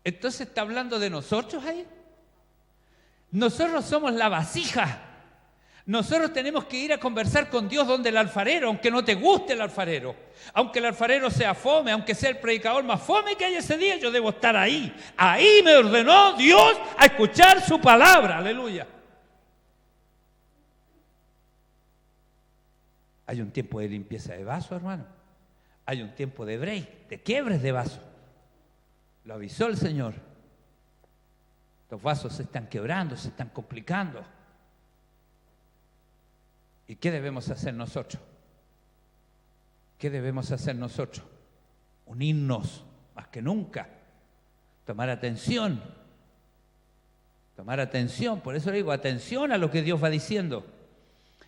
Entonces está hablando de nosotros ahí. Nosotros somos la vasija. Nosotros tenemos que ir a conversar con Dios donde el alfarero, aunque no te guste el alfarero, aunque el alfarero sea fome, aunque sea el predicador más fome que haya ese día, yo debo estar ahí. Ahí me ordenó Dios a escuchar su palabra. Aleluya. Hay un tiempo de limpieza de vaso, hermano. Hay un tiempo de break, de quiebres de vaso. Lo avisó el Señor. Los vasos se están quebrando, se están complicando. ¿Y qué debemos hacer nosotros? ¿Qué debemos hacer nosotros? Unirnos más que nunca. Tomar atención. Tomar atención. Por eso le digo, atención a lo que Dios va diciendo.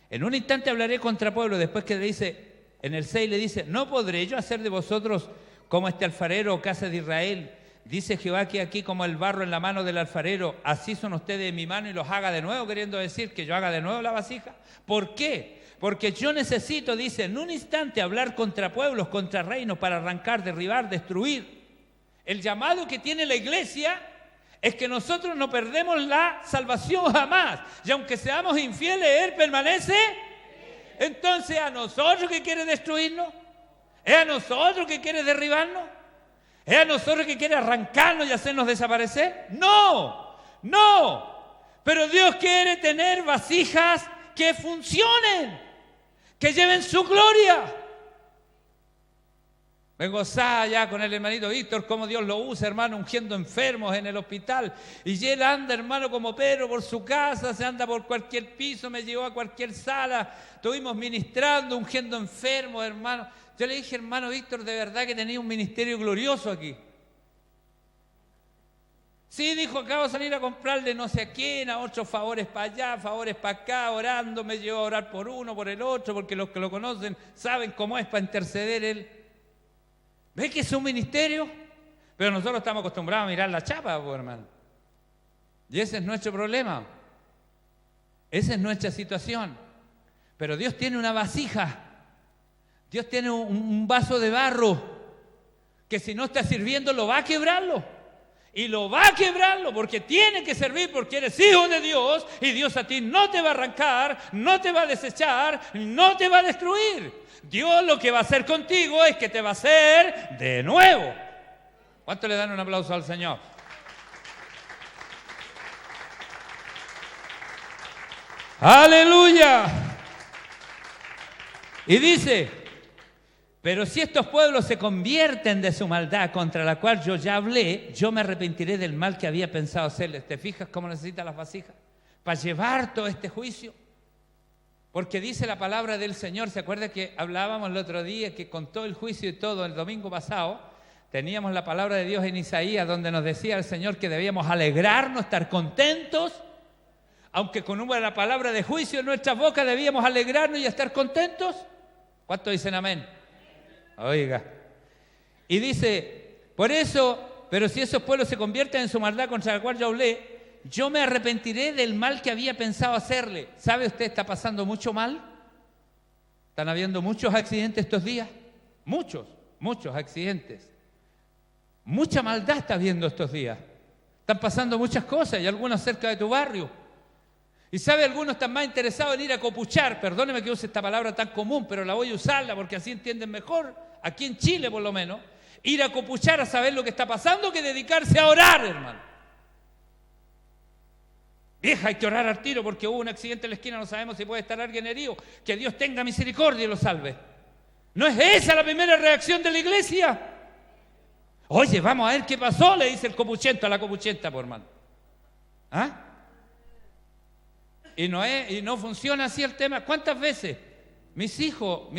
En un instante hablaré contra pueblo. Después que le dice, en el 6 le dice: no podré yo hacer de vosotros como este alfarero o casa de Israel. Dice Jehová que aquí como el barro en la mano del alfarero, así son ustedes en mi mano y los haga de nuevo, queriendo decir que yo haga de nuevo la vasija. ¿Por qué? Porque yo necesito, dice, en un instante hablar contra pueblos, contra reinos, para arrancar, derribar, destruir. El llamado que tiene la iglesia es que nosotros no perdemos la salvación jamás. Y aunque seamos infieles, Él permanece. Entonces, ¿a nosotros que quiere destruirnos? ¿Es a nosotros que quiere derribarnos? ¿Es a nosotros que quiere arrancarnos y hacernos desaparecer? No, no. Pero Dios quiere tener vasijas que funcionen, que lleven su gloria. Me gozaba ya con el hermanito Víctor cómo Dios lo usa, hermano, ungiendo enfermos en el hospital. Y él anda, hermano, como Pedro por su casa, se anda por cualquier piso, me llevó a cualquier sala. Estuvimos ministrando, ungiendo enfermos, hermano. Yo le dije, hermano Víctor, de verdad que tenía un ministerio glorioso aquí. Sí, dijo, acabo de salir a comprarle no sé a quién, a otros favores para allá, favores para acá, orando, me llevó a orar por uno, por el otro, porque los que lo conocen saben cómo es para interceder él. ¿Ves que es un ministerio? Pero nosotros estamos acostumbrados a mirar la chapa, pues, hermano. Y ese es nuestro problema. Esa es nuestra situación. Pero Dios tiene una vasija. Dios tiene un vaso de barro que si no está sirviendo lo va a quebrarlo. Y lo va a quebrarlo porque tiene que servir, porque eres hijo de Dios y Dios a ti no te va a arrancar, no te va a desechar, no te va a destruir. Dios lo que va a hacer contigo es que te va a hacer de nuevo. ¿Cuánto le dan un aplauso al Señor? ¡Aleluya! Y dice, pero si estos pueblos se convierten de su maldad contra la cual yo ya hablé, yo me arrepentiré del mal que había pensado hacerles. ¿Te fijas cómo necesitan las vasijas? Para llevar todo este juicio. Porque dice la palabra del Señor, ¿se acuerda que hablábamos el otro día que con todo el juicio y todo el domingo pasado, teníamos la palabra de Dios en Isaías donde nos decía el Señor que debíamos alegrarnos, estar contentos, aunque con una palabra de juicio en nuestras bocas debíamos alegrarnos y estar contentos? ¿Cuántos dicen amén? Oiga. Y dice, por eso, pero si esos pueblos se convierten en su maldad contra la cual yo hablé, yo me arrepentiré del mal que había pensado hacerle. ¿Sabe usted, está pasando mucho mal? ¿Están habiendo muchos accidentes estos días? Muchos accidentes. Mucha maldad está habiendo estos días. Están pasando muchas cosas y algunas cerca de tu barrio. Y sabe, algunos están más interesados en ir a copuchar. Perdóneme que use esta palabra tan común, pero la voy a usarla porque así entienden mejor, aquí en Chile por lo menos, ir a copuchar a saber lo que está pasando que dedicarse a orar, hermano. Vieja, hay que orar al tiro porque hubo un accidente en la esquina, no sabemos si puede estar alguien herido. Que Dios tenga misericordia y lo salve. ¿No es esa la primera reacción de la iglesia? Oye, vamos a ver qué pasó, le dice el copuchento a la copuchenta, por hermano. ¿Ah? Y no funciona así el tema. ¿Cuántas veces? Mis hijos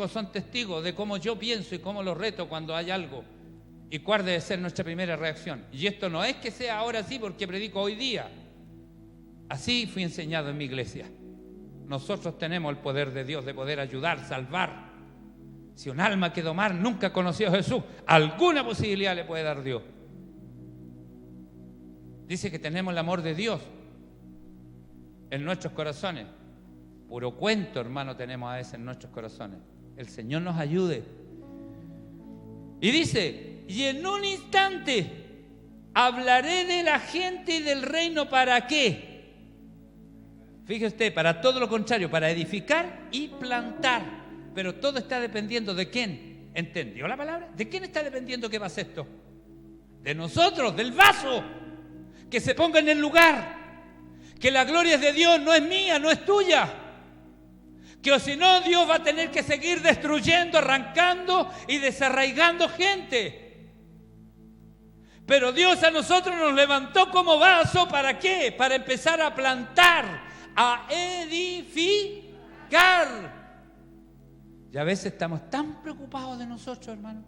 son testigos de cómo yo pienso y cómo los reto cuando hay algo. ¿Y cuál debe ser nuestra primera reacción? Y esto no es que sea ahora sí porque predico hoy día. Así fui enseñado en mi iglesia. Nosotros tenemos el poder de Dios de poder ayudar, salvar. Si un alma que domar nunca conoció a Jesús, alguna posibilidad le puede dar Dios. Dice que tenemos el amor de Dios en nuestros corazones. Puro cuento, hermano, tenemos a veces en nuestros corazones. El Señor nos ayude. Y dice, y en un instante hablaré de la gente y del reino, ¿para qué? Fíjese usted, para todo lo contrario, para edificar y plantar. Pero todo está dependiendo de quién. ¿Entendió la palabra? ¿De quién está dependiendo que pase esto? De nosotros, del vaso. Que se ponga en el lugar. Que la gloria es de Dios, no es mía, no es tuya. Que o si no, Dios va a tener que seguir destruyendo, arrancando y desarraigando gente. Pero Dios a nosotros nos levantó como vaso, ¿para qué? Para empezar a plantar, a edificar. Y a veces estamos tan preocupados de nosotros, hermano.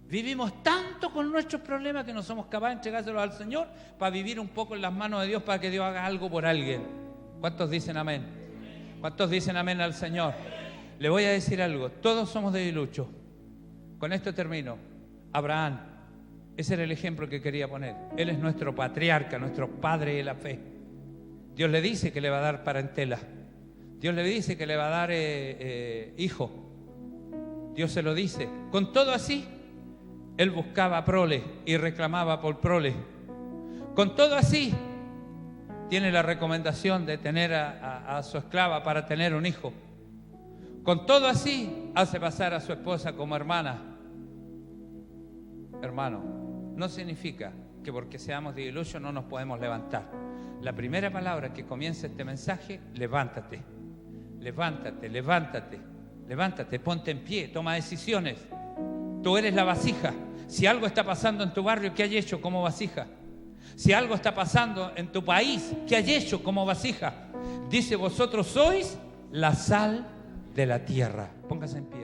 Vivimos tanto con nuestros problemas que no somos capaces de entregárselos al Señor para vivir un poco en las manos de Dios para que Dios haga algo por alguien. ¿Cuántos dicen amén? ¿Cuántos dicen amén al Señor? Le voy a decir algo. Todos somos debiluchos. Con esto termino. Abraham, ese era el ejemplo que quería poner. Él es nuestro patriarca, nuestro padre de la fe. Dios le dice que le va a dar parentela. Dios le dice que le va a dar hijo. Dios se lo dice. Con todo así, él buscaba prole y reclamaba por prole. Con todo así, tiene la recomendación de tener a su esclava para tener un hijo. Con todo así, hace pasar a su esposa como hermana. Hermano, no significa que porque seamos debiluchos no nos podemos levantar. La primera palabra que comienza este mensaje, levántate. Levántate, levántate, levántate, ponte en pie, toma decisiones. Tú eres la vasija. Si algo está pasando en tu barrio, ¿qué hay hecho como vasija? Si algo está pasando en tu país, ¿qué hay hecho como vasija? Dice, vosotros sois la sal de la tierra. Póngase en pie.